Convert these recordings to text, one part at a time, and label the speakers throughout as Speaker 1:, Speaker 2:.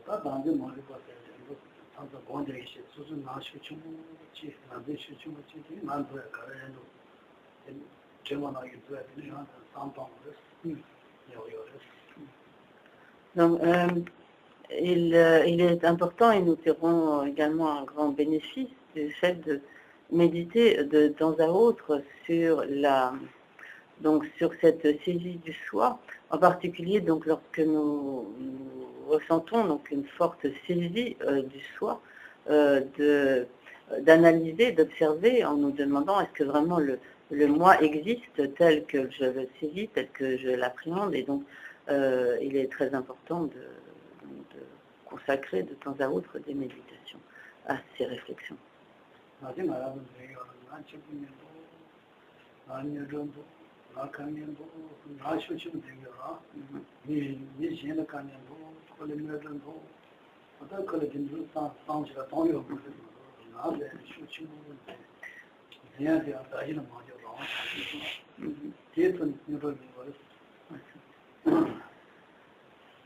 Speaker 1: 다 단계 머리 봤어요. 항상 본들이 수준 나시고 충분히 나도 충분히 만들어 가려는 제만하게 돼야 되는 상황을
Speaker 2: Donc, il est important et nous tirons également un grand bénéfice du fait de méditer de temps à autre sur cette saisie du soi, en particulier donc lorsque nous ressentons donc une forte saisie du soi, d'analyser, d'observer en nous demandant est-ce que vraiment le moi existe tel que je le saisis, tel que je l'appréhende, et donc il est très important de consacrer de temps à autre des méditations à ces réflexions.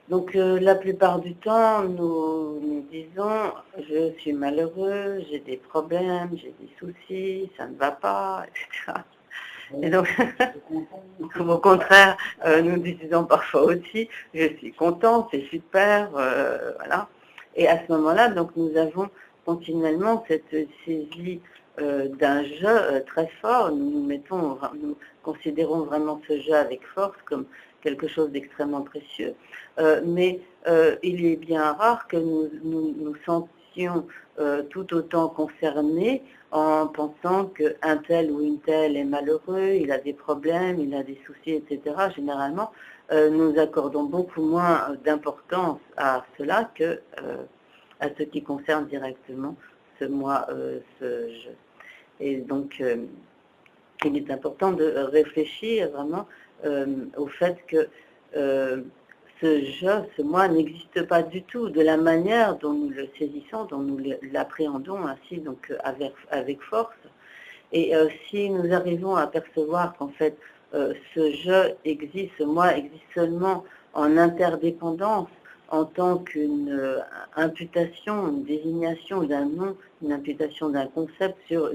Speaker 2: Donc la plupart du temps, nous disons je suis malheureux, j'ai des problèmes, j'ai des soucis, ça ne va pas, etc. Et donc, au contraire, nous disons parfois aussi je suis content, c'est super, voilà. Et à ce moment-là, donc nous avons continuellement cette saisie d'un jeu très fort. Nous considérons vraiment ce jeu avec force comme quelque chose d'extrêmement précieux. Mais il est bien rare que nous sentions tout autant concernés en pensant qu'un tel ou une telle est malheureux, il a des problèmes, il a des soucis, etc. Généralement, nous accordons beaucoup moins d'importance à cela que à ce qui concerne directement ce moi, ce je. Et donc, il est important de réfléchir vraiment au fait que ce je, ce moi n'existe pas du tout de la manière dont nous le saisissons, dont nous l'appréhendons ainsi donc avec force. Et si nous arrivons à percevoir qu'en fait ce je existe, ce moi existe seulement en interdépendance, en tant qu'une imputation, une désignation d'un nom, une imputation d'un concept sur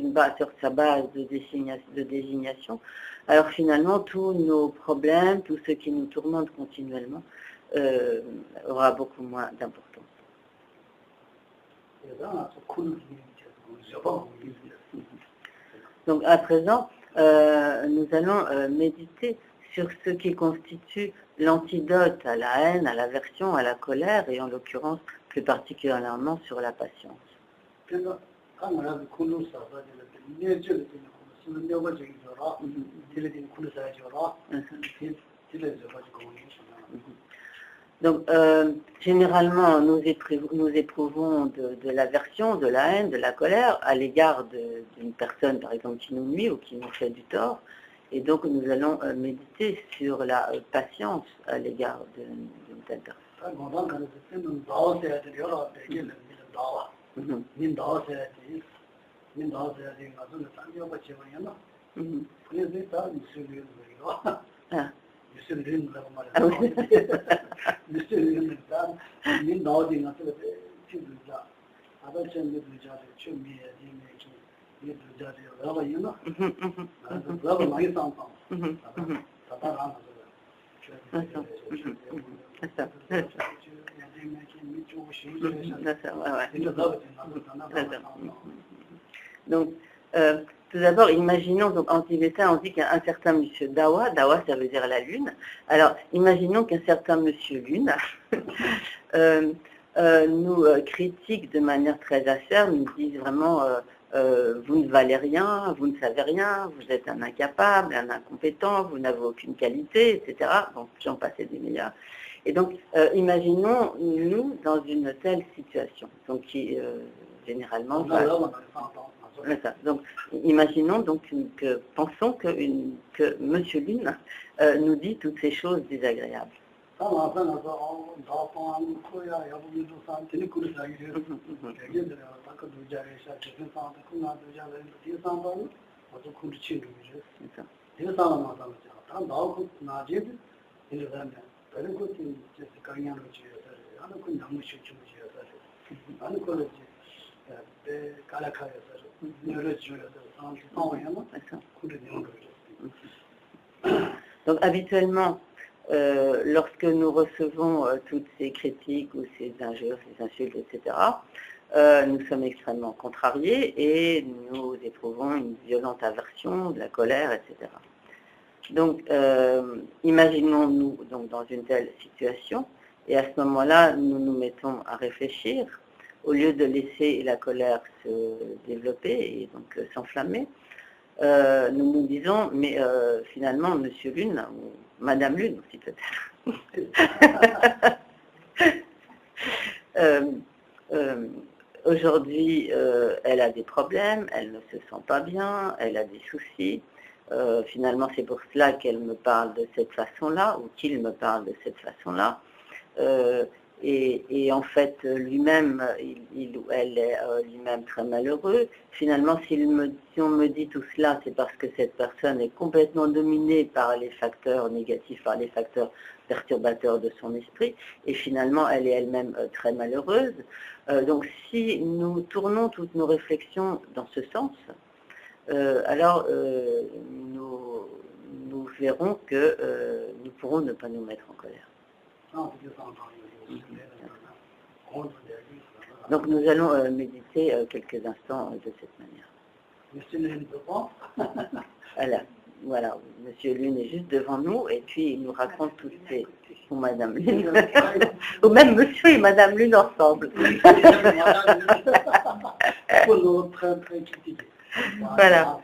Speaker 2: sa base de désignation, alors finalement tous nos problèmes, tout ce qui nous tourmente continuellement aura beaucoup moins d'importance. Donc à présent, nous allons méditer sur ce qui constitue l'antidote à la haine, à l'aversion, à la colère, et en l'occurrence plus particulièrement sur la patience. Donc, généralement, nous éprouvons de l'aversion, de la haine, de la colère à l'égard d'une personne, par exemple, qui nous nuit ou qui nous fait du tort. Et donc, nous allons méditer sur la patience à l'égard d'une telle personne. Donc, tout d'abord, imaginons, donc en tibétain, on dit qu'un certain monsieur Dawa, Dawa ça veut dire la lune, alors imaginons qu'un certain monsieur Lune nous critique de manière très acerbe, nous dit vraiment vous ne valez rien, vous ne savez rien, vous êtes un incapable, un incompétent, vous n'avez aucune qualité, etc. Bon, j'en passais des meilleurs. Et donc, imaginons nous dans une telle situation, donc qui généralement donc, imaginons donc pensons que Monsieur Lune nous dit toutes ces choses désagréables. Donc habituellement, lorsque nous recevons toutes ces critiques ou ces injures, ces insultes, etc., nous sommes extrêmement contrariés et nous éprouvons une violente aversion, de la colère, etc. Donc, imaginons-nous donc dans une telle situation, et à ce moment-là, nous nous mettons à réfléchir, au lieu de laisser la colère se développer et donc s'enflammer, nous nous disons, mais finalement, Monsieur Lune, ou Madame Lune aussi peut-être, aujourd'hui, elle a des problèmes, elle ne se sent pas bien, elle a des soucis. Finalement, c'est pour cela qu'elle me parle de cette façon-là, ou qu'il me parle de cette façon-là. Et en fait, lui-même, il ou elle est lui-même très malheureux. Finalement, si on me dit tout cela, c'est parce que cette personne est complètement dominée par les facteurs négatifs, par les facteurs perturbateurs de son esprit, et finalement, elle est elle-même très malheureuse. Donc, si nous tournons toutes nos réflexions dans ce sens, alors nous verrons que nous pourrons ne pas nous mettre en colère. Donc nous allons méditer quelques instants de cette manière. Voilà, Monsieur Lune est juste devant nous et puis il nous raconte toutes ces... ou Madame Lune, ou même Monsieur et Madame Lune ensemble. Voilà.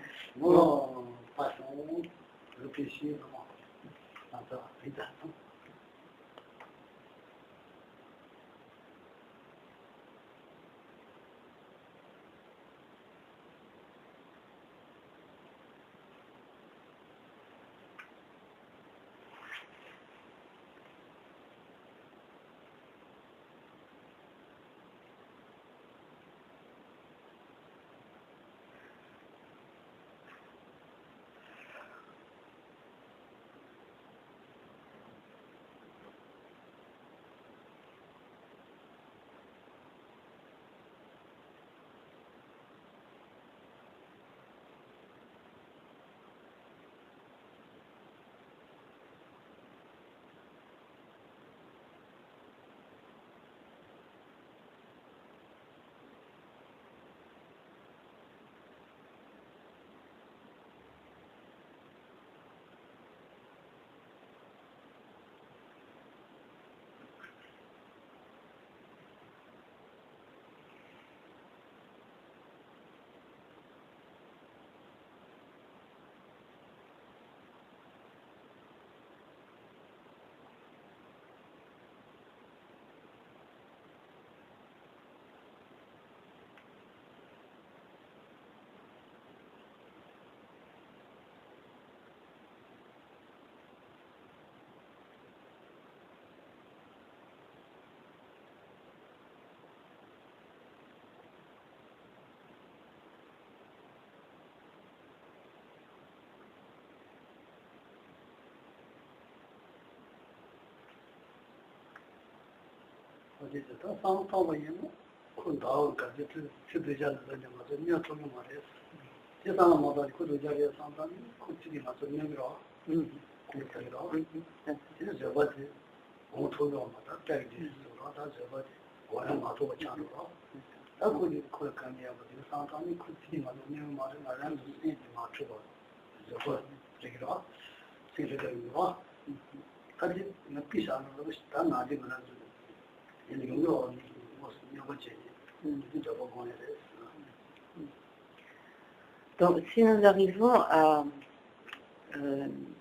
Speaker 2: Donc, si nous arrivons à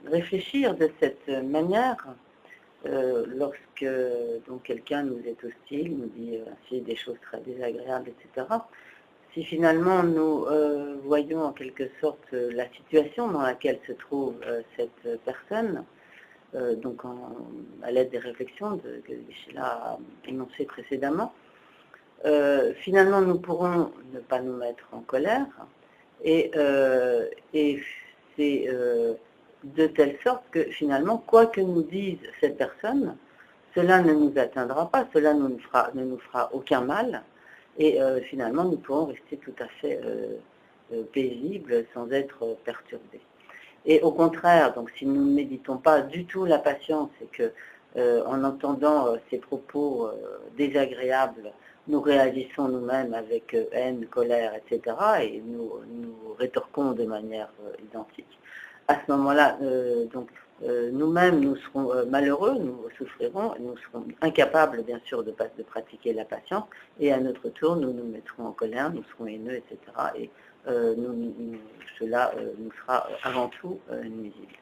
Speaker 2: réfléchir de cette manière, lorsque donc quelqu'un nous est hostile, nous dit des choses très désagréables, etc., si finalement nous voyons en quelque sorte la situation dans laquelle se trouve cette personne, donc à l'aide des réflexions que Michela a énoncées précédemment, finalement nous pourrons ne pas nous mettre en colère, et c'est de telle sorte que finalement, quoi que nous dise cette personne, cela ne nous atteindra pas, cela ne nous fera aucun mal, et finalement nous pourrons rester tout à fait paisibles sans être perturbés. Et au contraire, donc si nous ne méditons pas du tout la patience et que en entendant ces propos désagréables, nous réagissons nous-mêmes avec haine, colère, etc., et nous rétorquons de manière identique. À ce moment-là, nous-mêmes, nous serons malheureux, nous souffrirons, nous serons incapables, bien sûr, de pratiquer la patience, et à notre tour, nous nous mettrons en colère, nous serons haineux, etc., et cela nous sera avant tout nuisible.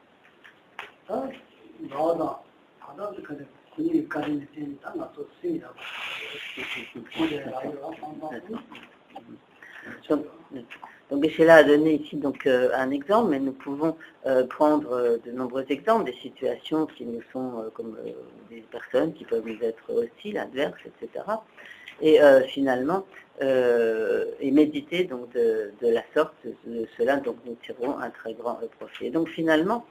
Speaker 2: Donc Geshe-la a donné ici un exemple, mais nous pouvons prendre de nombreux exemples, des situations qui nous sont comme des personnes qui peuvent nous être hostiles, adverses, etc. Et finalement, et méditer donc de la sorte, de cela, donc nous tirerons un très grand profit. Et donc finalement,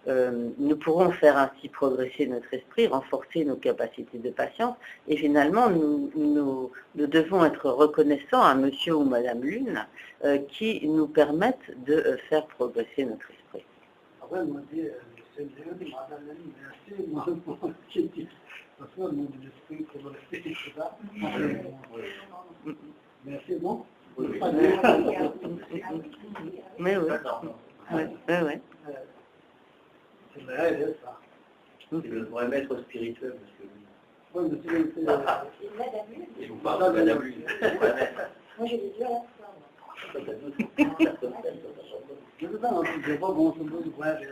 Speaker 2: nous pourrons faire ainsi progresser notre esprit, renforcer nos capacités de patience, et finalement, nous devons être reconnaissants à Monsieur ou Madame Lune qui nous permettent de faire progresser notre esprit.
Speaker 1: Merci, bon.
Speaker 2: Mais oui. Oui.
Speaker 1: C'est vrai, ça.
Speaker 3: C'est le vrai maître spirituel, monsieur.
Speaker 1: Oui, monsieur.
Speaker 3: Et vous parlez de Madame Lune.
Speaker 4: Moi, j'ai des yeux à la fin.
Speaker 1: Je ne sais pas, je ne sais pas comment ça peut se voir, je n'ai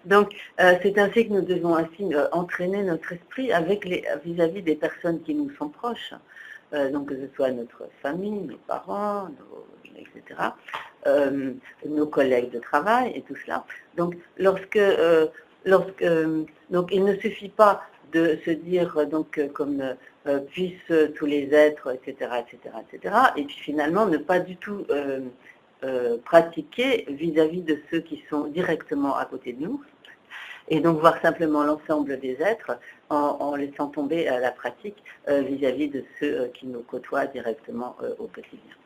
Speaker 2: Donc, c'est ainsi que nous devons ainsi entraîner notre esprit avec vis-à-vis des personnes qui nous sont proches, donc que ce soit notre famille, nos parents, etc., nos collègues de travail et tout cela. Donc, donc il ne suffit pas de se dire comme puissent tous les êtres, etc., et puis finalement ne pas du tout pratiquer vis-à-vis de ceux qui sont directement à côté de nous, et donc voir simplement l'ensemble des êtres en laissant tomber la pratique vis-à-vis de ceux qui nous côtoient directement au quotidien.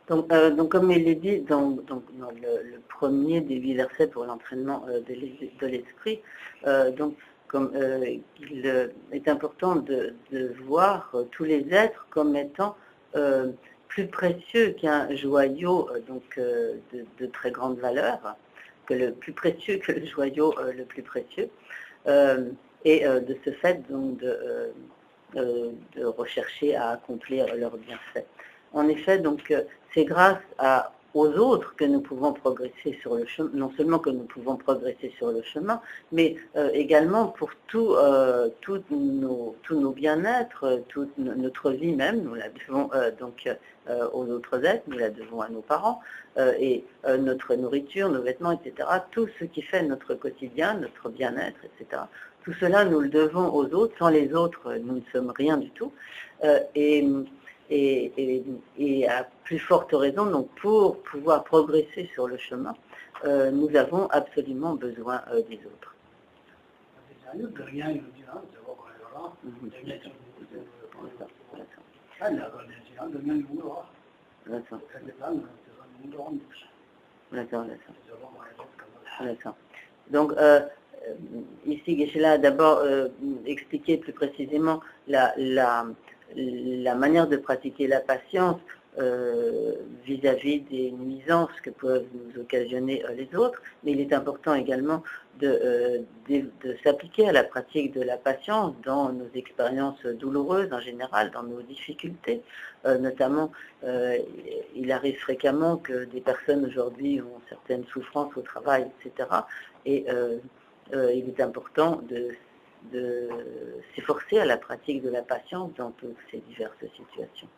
Speaker 2: Donc comme il est dit dans le premier des 8 versets pour l'entraînement de l'esprit, comme il est important de voir tous les êtres comme étant plus précieux qu'un joyau de très grande valeur, plus précieux que le joyau le plus précieux, et de ce fait donc de rechercher à accomplir leurs bienfaits. En effet, donc c'est grâce aux autres que nous pouvons progresser sur le chemin, non seulement que nous pouvons progresser sur le chemin, mais également pour tous nos bien-être, toute notre vie même, nous la devons aux autres êtres, nous la devons à nos parents, et notre nourriture, nos vêtements, etc., tout ce qui fait notre quotidien, notre bien-être, etc., tout cela nous le devons aux autres, sans les autres nous ne sommes rien du tout, et à plus forte raison, donc pour pouvoir progresser sur le chemin, nous avons absolument besoin des autres. D'accord. Donc, ici, Geshe-la a d'abord expliqué plus précisément la manière de pratiquer la patience vis-à-vis des nuisances que peuvent nous occasionner les autres, mais il est important également de s'appliquer à la pratique de la patience dans nos expériences douloureuses en général, dans nos difficultés. Notamment, il arrive fréquemment que des personnes aujourd'hui ont certaines souffrances au travail, etc. Et il est important de s'efforcer à la pratique de la patience dans toutes ces diverses situations.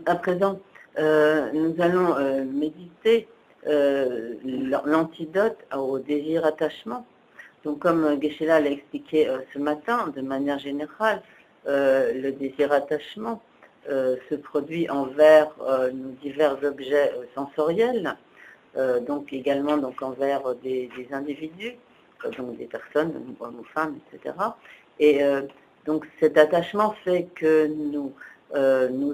Speaker 2: À présent, nous allons méditer l'antidote au désir attachement. Donc, comme Geshe-la l'a expliqué ce matin, de manière générale, le désir attachement se produit envers nos divers objets sensoriels, donc également donc, envers des individus, donc des personnes, hommes ou femmes, etc. Et donc cet attachement fait que nous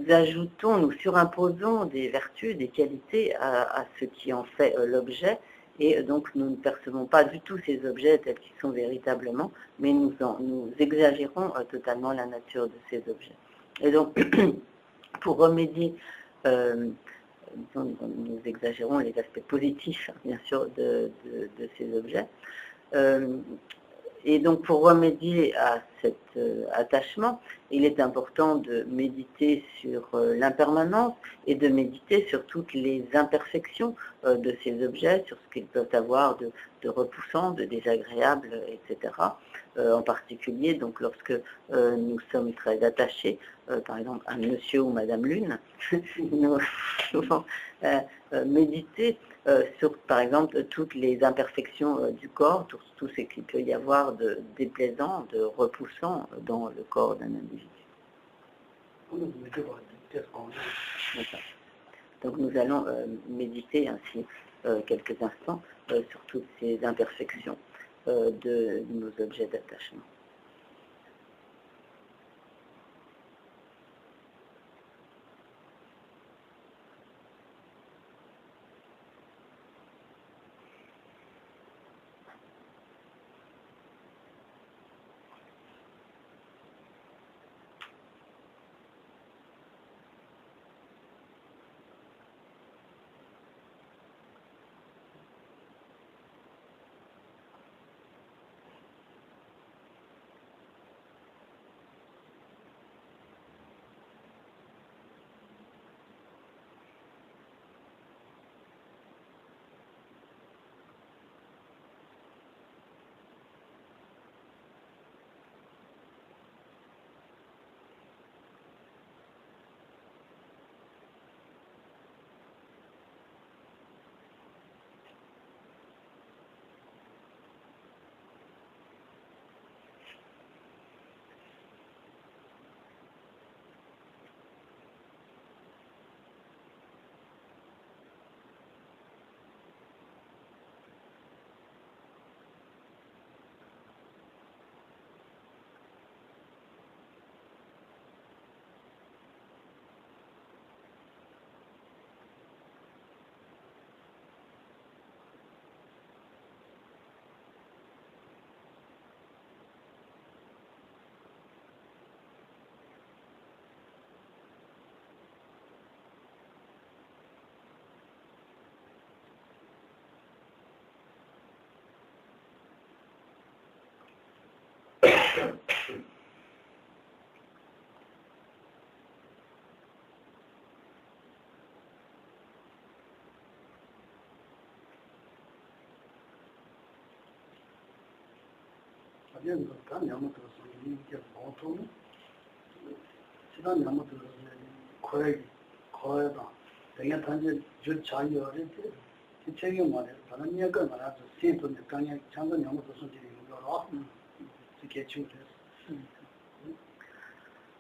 Speaker 2: ajoutons, nous surimposons des vertus, des qualités à ce qui en fait l'objet, et donc nous ne percevons pas du tout ces objets tels qu'ils sont véritablement, mais nous exagérons totalement la nature de ces objets. Et donc, pour remédier, nous exagérons les aspects positifs, bien sûr, de ces objets. Et donc, pour remédier à cet attachement, il est important de méditer sur l'impermanence et de méditer sur toutes les imperfections de ces objets, sur ce qu'ils peuvent avoir de repoussant, de désagréable, etc. En particulier, donc, lorsque nous sommes très attachés, par exemple, à Monsieur ou Madame Lune, nous souvent méditer sur, par exemple, toutes les imperfections du corps, tout ce qu'il peut y avoir de déplaisant, de repoussant dans le corps d'un individu. Donc nous allons méditer ainsi quelques instants sur toutes ces imperfections de nos objets d'attachement.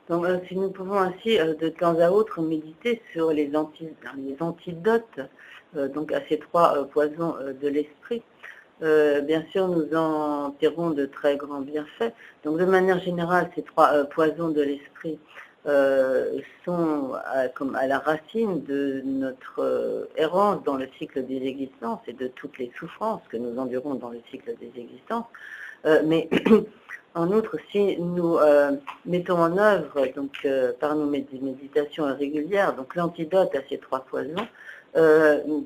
Speaker 2: Donc, si nous pouvons ainsi de temps à autre méditer sur les antidotes donc à ces trois poisons de l'esprit, bien sûr nous en tirerons de très grands bienfaits. Donc de manière générale, ces trois poisons de l'esprit sont comme à la racine de notre errance dans le cycle des existences et de toutes les souffrances que nous endurons dans le cycle des existences. Mais en outre, si nous mettons en œuvre, donc par nos méditations régulières, donc l'antidote à ces trois poisons,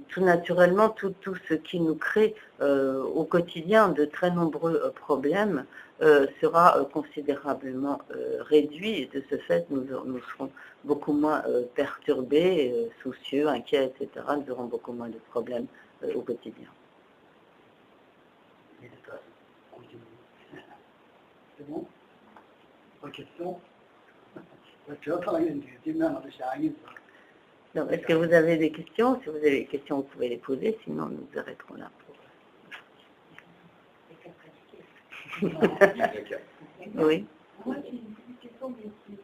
Speaker 2: tout naturellement, tout ce qui nous crée au quotidien de très nombreux problèmes sera considérablement réduit, et de ce fait, nous serons beaucoup moins perturbés, soucieux, inquiets, etc. Nous aurons beaucoup moins de problèmes au quotidien.
Speaker 1: C'est bon? Pas de question?
Speaker 2: Donc, est-ce que vous avez des questions? Si vous avez des questions, vous pouvez les poser, sinon nous arrêterons là. Oui.
Speaker 4: Moi, j'ai une question bien simple.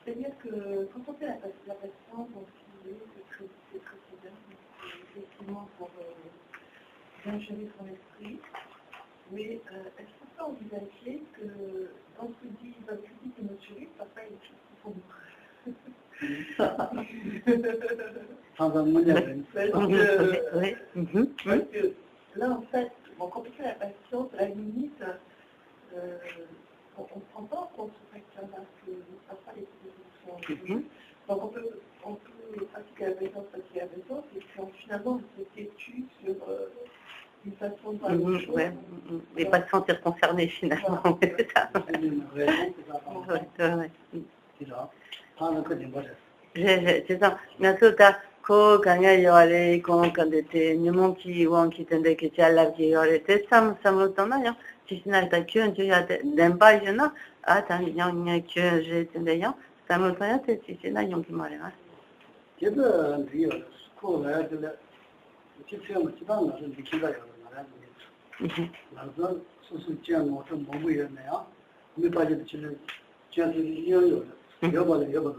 Speaker 4: C'est-à-dire que quand on fait la patience, donc c'est très bien, effectivement, pour bien gérer son esprit. Mais est-ce qu'on peut envisager que dans ce dit que notre chéri, papa, il y a des choses qui sont parce que là, en fait, bon, quand on fait la patience, à la limite, on ne prend pas en compte ce facteur-là, que ne passe pas les situations. Donc on peut pratiquer la patience, et puis finalement, on se têtu sur une façon de voir les choses.
Speaker 2: Et pas de sentir concerné finalement, c'est ça. C'est ça. Nasuta ko kanya yore kon kandete nyumon ki won ki tende ke chala ki yore te sam samutana ya chisna ta kyun ju ya denba jena ata nyang nya kyun je tende ya samutana te chisna yong ki mare na.
Speaker 1: 제가 뒤에 스코어가 될 지금 지방 가서 비키가 나라는 나서 수수 지원 모든 몸이었네요. 우리 빠지도 지금 지한테 이어요. 여봐도
Speaker 2: 맞아.
Speaker 1: 여봐도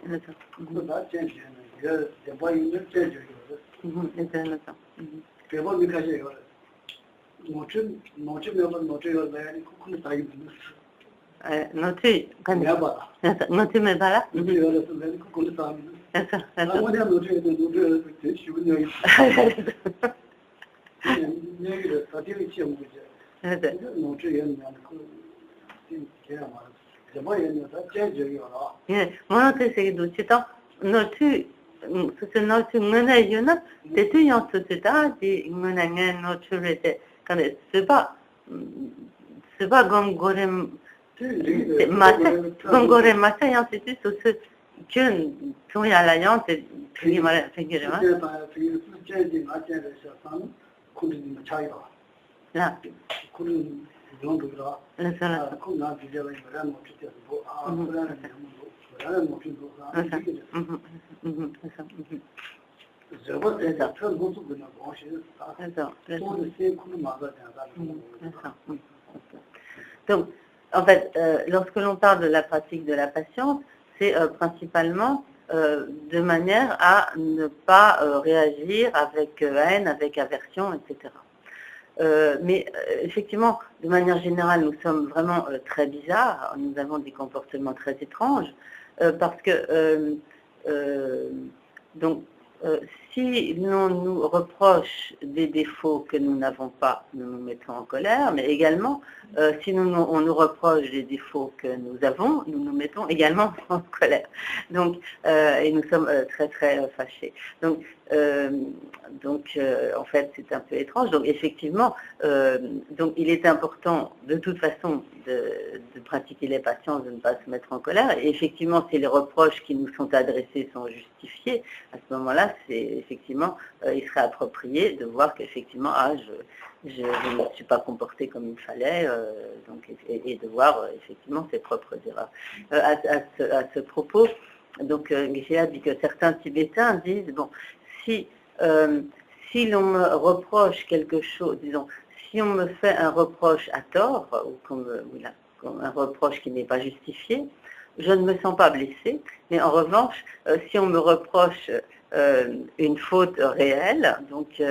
Speaker 2: 맞아.
Speaker 1: 그다 제시는 여봐 있는 제시요.
Speaker 2: 맞아.
Speaker 1: 배번 미카지요. 모든 모든 내가 코코는 다 있는
Speaker 2: Noti, kan
Speaker 1: 여봐.
Speaker 2: noti me bala.
Speaker 1: 우리 여러서 내가 코코는 다 있는.
Speaker 2: Eso.
Speaker 1: 아무나 노트에 쉬운 얘기. 얘기를 다 들이 치면 되죠. 노트에 나는 그 제가 말. 저번에 다 제저기라.
Speaker 2: 예, 뭐한테 세기도 치다. noti, c'est noti ngana yona, c'est tout yon société, di ngana ngana noti te, kan c'est pas gongorem gongore masa yan c'est tout ce que ton ya la yan c'est puis mal figure hein. Là. Donc, en fait, lorsque l'on parle de la pratique de la patience, c'est principalement de manière à ne pas réagir avec haine, avec aversion, etc. Mais effectivement, de manière générale, nous sommes vraiment très bizarres, nous avons des comportements très étranges, parce que donc, si l'on nous reproche des défauts que nous n'avons pas, nous nous mettons en colère, mais également, si on nous reproche des défauts que nous avons, nous nous mettons également en colère. Donc, et nous sommes très très fâchés. Donc, en fait, c'est un peu étrange. Donc, effectivement, donc il est important, de toute façon, de pratiquer les patiences, de ne pas se mettre en colère. Et effectivement, si les reproches qui nous sont adressés sont justifiés, à ce moment-là, c'est effectivement, il serait approprié de voir qu'effectivement, je ne me suis pas comportée comme il fallait, donc, et de voir effectivement ses propres erreurs. À ce propos, donc Geshe-la dit que certains Tibétains disent, bon, si l'on me reproche quelque chose, disons, si on me fait un reproche à tort, ou comme un reproche qui n'est pas justifié, je ne me sens pas blessée, mais en revanche, si on me reproche une faute réelle, donc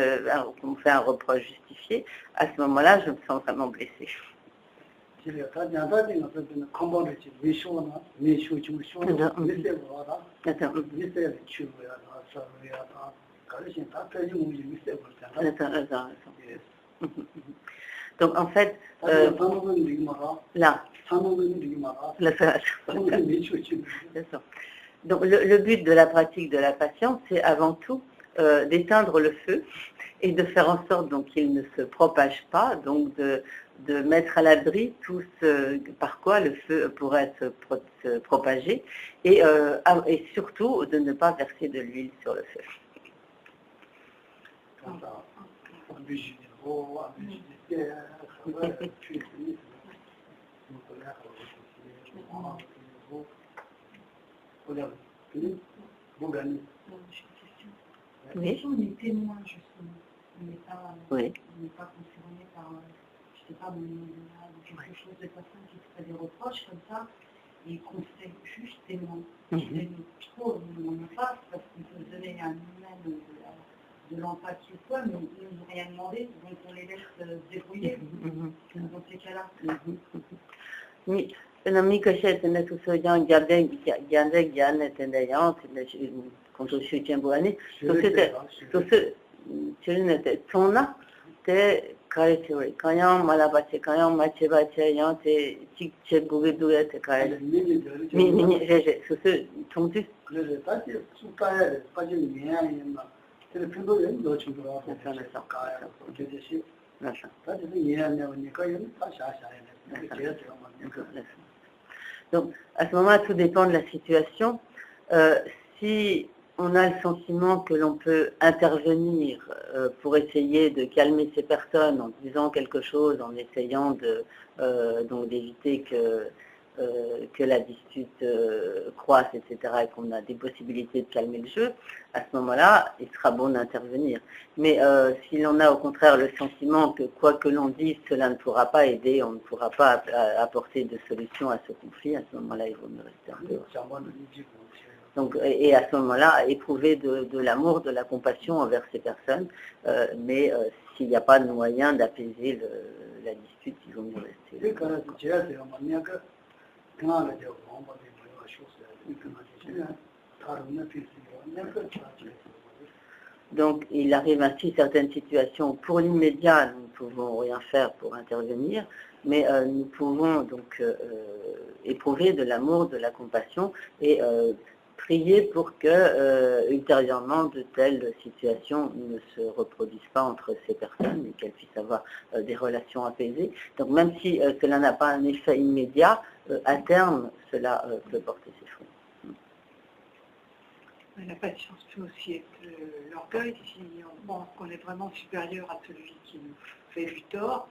Speaker 2: qu'on me fait un reproche justifié, à ce moment-là, je me sens vraiment blessée. Donc en fait, là, donc le but de la pratique de la patience, c'est avant tout d'éteindre le feu et de faire en sorte donc qu'il ne se propage pas, donc de mettre à l'abri tout ce par quoi le feu pourrait se propager et surtout de ne pas verser de l'huile sur le feu. Oui.
Speaker 4: On est témoin, justement. On n'est pas concerné par, je sais pas, quelque chose de personne qui se fait des reproches comme ça, et qu'on fait juste témoin. Trop, on ne passe parce qu'on peut donner à nous-mêmes de l'empathie ou quoi, mais on ne nous rien demander, donc on les laisse se débrouiller dans ces cas-là.
Speaker 2: Oui. Nami kashe tene tu so jang jardin jande jane tene yang tene konto shuchen buani to se chirine te tona te kare chori kayang malabache kayang mache bache yang te chik che buge duge te kare ni je so se tongju
Speaker 1: 그래서 다시 수가에 빠진 미안이나 그 편도에 넣어주고 가야 되듯이 다시 미안하니까 이거 다시 하셔야 돼요.
Speaker 2: Donc, à ce moment-là, tout dépend de la situation. Si on a le sentiment que l'on peut intervenir pour essayer de calmer ces personnes en disant quelque chose, en essayant donc d'éviter que la dispute croisse, etc., et qu'on a des possibilités de calmer le jeu, à ce moment-là, il sera bon d'intervenir. Mais si l'on a au contraire le sentiment que quoi que l'on dise, cela ne pourra pas aider, on ne pourra pas apporter de solution à ce conflit, à ce moment-là, il vaut mieux rester en dehors. Donc, et à ce moment-là, éprouver de l'amour, de la compassion envers ces personnes, mais s'il n'y a pas de moyen d'apaiser la dispute, il vaut mieux rester. Donc, il arrive ainsi certaines situations. Pour l'immédiat, nous ne pouvons rien faire pour intervenir, mais nous pouvons donc éprouver de l'amour, de la compassion et prier pour que, ultérieurement, de telles situations ne se reproduisent pas entre ces personnes et qu'elles puissent avoir des relations apaisées. Donc, même si cela n'a pas un effet immédiat, à terme, cela peut porter ses fruits.
Speaker 4: La patience peut aussi être l'orgueil. Si on pense qu'on est vraiment supérieur à celui qui nous fait du tort,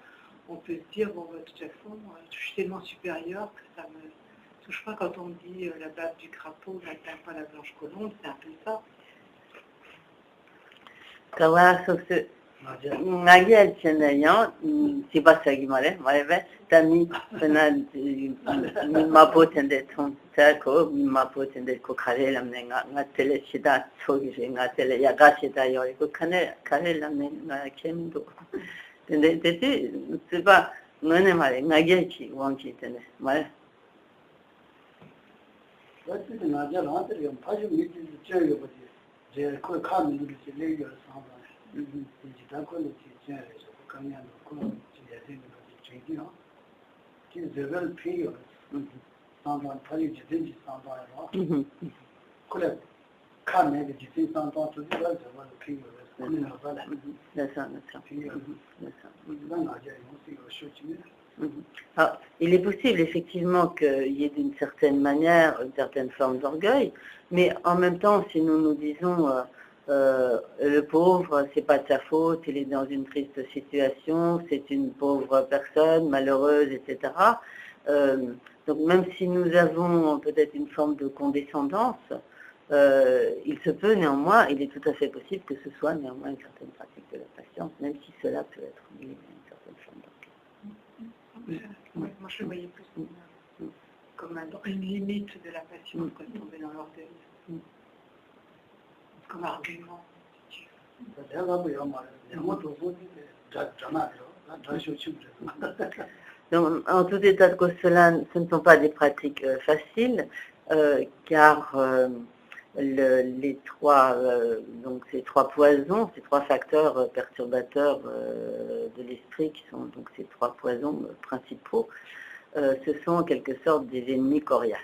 Speaker 4: on peut se dire, bon, de toute façon, je suis tellement supérieur que ça me touche pas. Quand on dit la bave du crapaud n'atteint pas la blanche colombe, c'est un peu ça.
Speaker 2: Ngaya chenayan si basa gimale malebe tami pena mapo tende ton ko mapo tende ko khare lamne nga tele shida chogi nga tele yaga shida yo ko khare lamne nga kendo tende tete siba ngone male ngaya chi wangchi tende male
Speaker 1: 어쨌든 나자 나한테 좀 파지 밑에 쪄요 버지 제 거기 가는 분들이 레이저 상담 이제 다 걸로 지내서 그냥 그런 이제 되는 거지 저기요 그 레벨 피요 상담 파지 지든지 상담하고 그래 가면 이제 지든 상담 또 이거 저거 피요 그러면 나가라
Speaker 2: d'accord. Alors, il est possible effectivement qu'il y ait d'une certaine manière une certaine forme d'orgueil, mais en même temps, si nous nous disons le pauvre, c'est pas de sa faute, il est dans une triste situation, c'est une pauvre personne, malheureuse, etc. Donc même si nous avons peut-être une forme de condescendance, il se peut néanmoins, il est tout à fait possible que ce soit néanmoins une certaine pratique de la patience, même si cela peut être lié à une certaine forme d'orgueil.
Speaker 4: Moi je le voyais plus comme une limite de la patience quand on tombait dans l'orgueil. Comme argument.
Speaker 2: Donc, en tout état de cause, ce ne sont pas des pratiques faciles, car ces trois poisons, ces trois facteurs perturbateurs de l'esprit, qui sont donc ces trois poisons principaux, ce sont en quelque sorte des ennemis coriaces.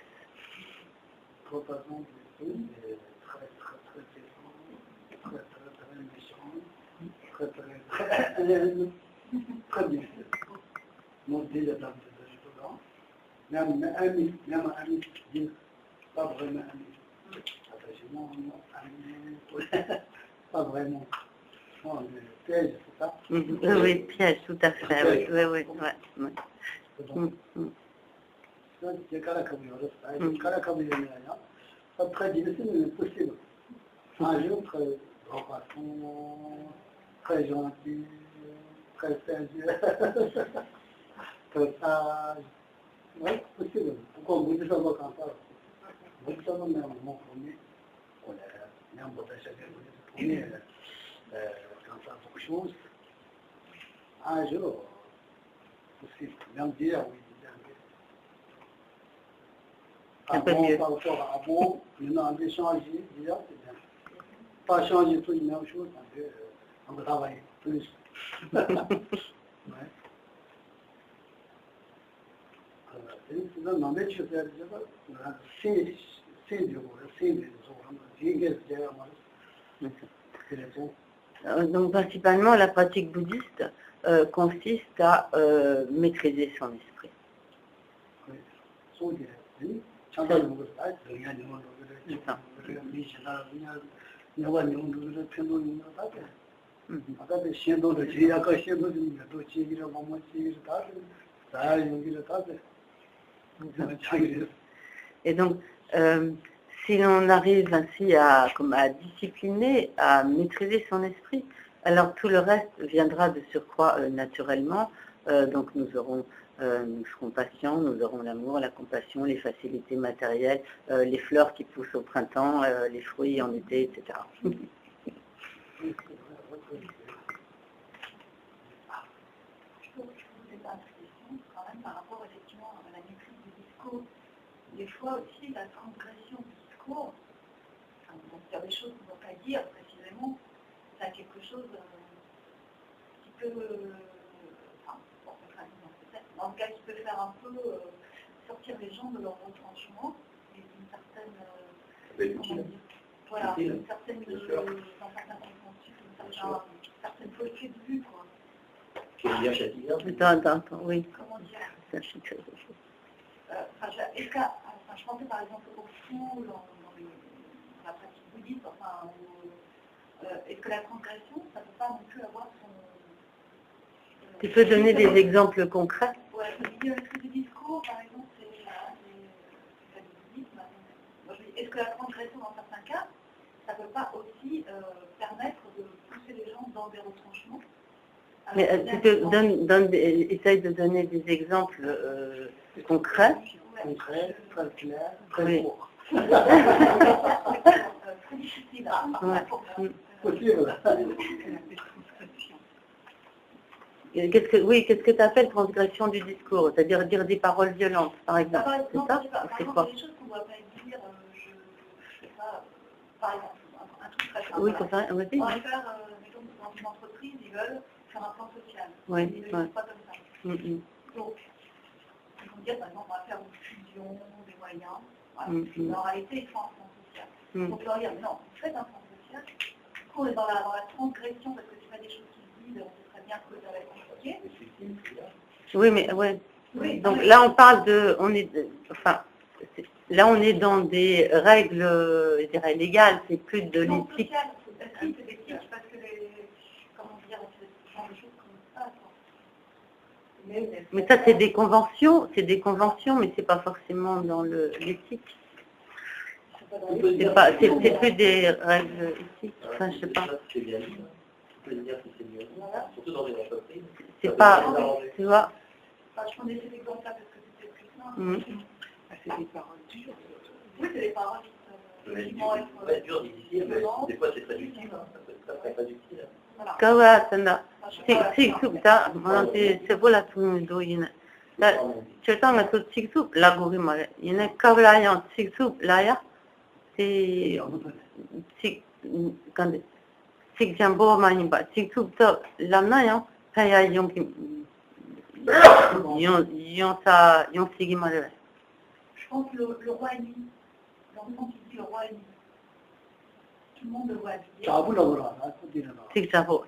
Speaker 1: Très difficile. Monter la table de dedans. Même un ami dit pas vraiment ami. Attachement, pas vraiment. Non, mais piège, c'est ça?
Speaker 2: Oui, piège, tout à fait. Oui.
Speaker 1: C'est très difficile, mais possible. Un jour, très grand patron, très gentil, très sérieux, très sage. Oui, possible. Pourquoi vous dites ça comme ça? Vous dites ça comme un moment premier. On est un peu de chacun. On est quand ça beaucoup de choses. Un jour, possible. Même dire, oui. Avant, par rapport à avant, maintenant, on peut changer, déjà, c'est bien. Pas changer tout la même chose, on peut travailler plus.
Speaker 2: Donc principalement, la pratique bouddhiste consiste à maîtriser son esprit. Et donc, si l'on arrive ainsi à discipliner, à maîtriser son esprit, alors tout le reste viendra de surcroît naturellement. Donc nous serons patients, nous aurons l'amour, la compassion, les facilités matérielles, les fleurs qui poussent au printemps, les fruits en été, etc.
Speaker 4: Je posais pas de question quand même par rapport effectivement à la maîtrise du discours. Des fois aussi la transgression du discours, donc il y a des choses qu'on ne doit pas dire précisément, ça a quelque chose qui peut, dans le cas qui peut faire un peu sortir les gens de leur retranchement et d'une certaine, voilà, une certaine, dans certains consensus, une certaine fausseté de vue, quoi.
Speaker 2: Attends, oui.
Speaker 4: Comment dire? Je pensais par exemple au fond, dans la pratique bouddhiste, est-ce que la transgression, ça ne peut pas non plus avoir son...
Speaker 2: Tu peux donner des exemples concrets?
Speaker 4: Oui, l'idéologie du discours, par exemple, c'est du bouddhisme. Est-ce que la transgression, dans certains cas, ça ne peut pas aussi permettre de pousser les gens dans des retranchements?
Speaker 2: Mais essaye de donner des exemples concrets.
Speaker 1: Concret, très clair, très court.
Speaker 4: Très difficile.
Speaker 1: Possible.
Speaker 2: Qu'est-ce que tu appelles transgression du discours? C'est-à-dire dire des paroles violentes, par exemple. C'est ça? C'est quoi?
Speaker 4: Des choses qu'on ne doit pas dire, je sais pas, par exemple, un truc très simple.
Speaker 2: Oui, c'est ça.
Speaker 4: On va faire, mettons, dans une entreprise, ils veulent faire un plan social.
Speaker 2: Oui,
Speaker 4: ils ne le font pas comme ça. Donc, ils vont dire, par exemple, on va faire une fusion des moyens. Voilà. Mais en réalité, ils font un plan social. Donc, leur dire, non, vous faites un plan social. On est dans la transgression, parce que c'est pas des choses qui se disent, on sait très bien que ça va être compliqué.
Speaker 2: Oui, mais ouais.
Speaker 4: Oui,
Speaker 2: donc là, on parle là, on est dans des règles, je dirais, légales, c'est plus de l'éthique.
Speaker 4: un peu d'éthique parce que comment dire, ce genre de choses comme ça.
Speaker 2: Mais ça, c'est des conventions, mais c'est pas forcément dans l'éthique. C'est plus des règles éthiques, enfin, je sais pas.
Speaker 3: C'est bien dit, on peut dire que c'est bien dit, surtout dans les entreprises.
Speaker 2: C'est pas, tu vois.
Speaker 4: Je prends des exemples là parce que c'était plus simple. C'est des paroles dures. Oui, c'est des paroles qui vont être
Speaker 3: dures, difficiles, mais des fois c'est très utile, ça peut être très utile.
Speaker 2: Kawa tanda, siksup da, c'est pour la tundo yine. Da, certain que tout siksup la gori mare, yine kavla yan siksup la ya, c'est quand sik jambo mani ba, siksup da lamna yan, kaya yon sigi mare.
Speaker 4: Je pense que le roi est mis, l'enfant qui dit le roi est mis. Tout le monde le voit habillé.
Speaker 2: Sik jabo.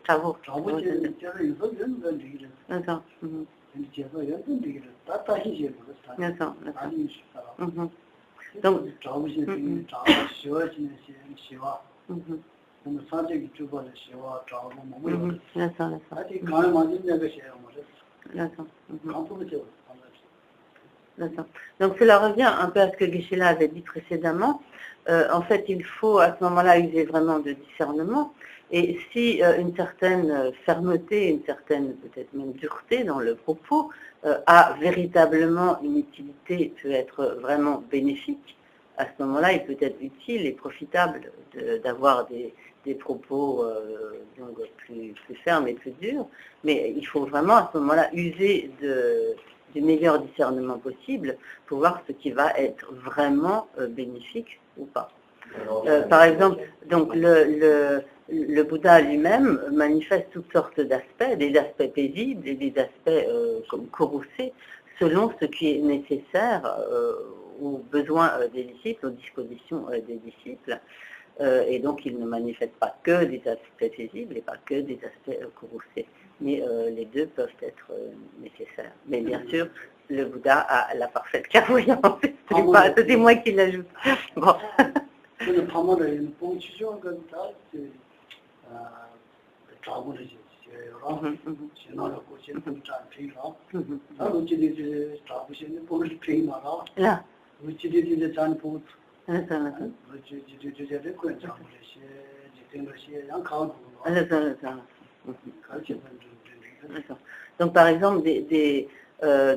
Speaker 2: Donc cela revient un peu à ce que Geshe-la avait dit précédemment. En fait, il faut à ce moment-là user vraiment de discernement. Et si une certaine fermeté, une certaine peut-être même dureté dans le propos a véritablement une utilité, peut être vraiment bénéfique, à ce moment-là, il peut être utile et profitable d'avoir des propos donc plus fermes et plus durs. Mais il faut vraiment à ce moment-là user du meilleur discernement possible pour voir ce qui va être vraiment bénéfique ou pas. Par exemple, donc le Bouddha lui-même manifeste toutes sortes d'aspects, des aspects paisibles et des aspects comme courroucés, selon ce qui est nécessaire aux besoins des disciples, aux dispositions des disciples. Et donc il ne manifeste pas que des aspects paisibles et pas que des aspects courroucés. Mais les deux peuvent être nécessaires. Mais bien sûr, le Bouddha a la parfaite clairvoyance. C'est moi qui l'ajoute. Bon. Donc par exemple,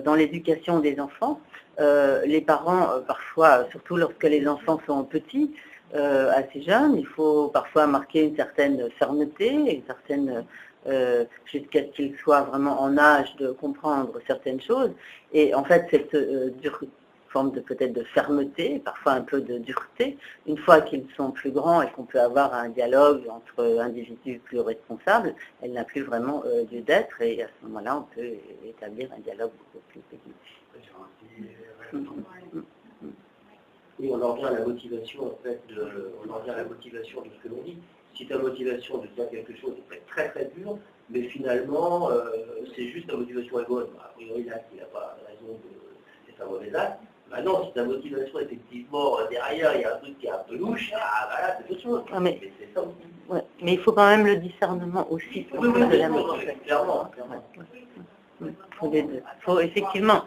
Speaker 2: dans l'éducation des enfants, les parents, parfois, surtout lorsque les enfants sont petits, assez jeunes, il faut parfois marquer une certaine fermeté, une certaine, jusqu'à ce qu'ils soient vraiment en âge de comprendre certaines choses. Et en fait, cette forme de peut-être de fermeté, parfois un peu de dureté, une fois qu'ils sont plus grands et qu'on peut avoir un dialogue entre individus plus responsables, elle n'a plus vraiment lieu d'être, et à ce moment-là, on peut établir un dialogue beaucoup plus paisible.
Speaker 3: Oui, on en revient à la motivation, en fait, on en revient à la motivation de ce que l'on dit. Si ta motivation de faire quelque chose est très très dur, mais finalement, c'est juste ta motivation égoïste. A priori, là, il n'a pas raison de faire un mauvais acte. Maintenant, si ta motivation, effectivement, derrière, il y a un truc qui est un peu louche, voilà, c'est autre chose.
Speaker 2: Ah, mais c'est ça aussi. Ouais, mais il faut quand même le discernement aussi.
Speaker 3: Clairement.
Speaker 2: Faut les deux. Faut effectivement,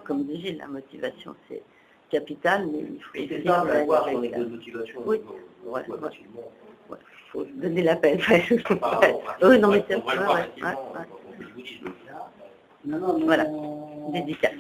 Speaker 2: comme dit Gilles, la motivation, c'est capital, mais il faut
Speaker 3: c'est simple à voir sur les deux motivations.
Speaker 2: Oui, ouais. Il faut donner la peine. Oui, non, mais c'est vrai. Voilà, dédicace.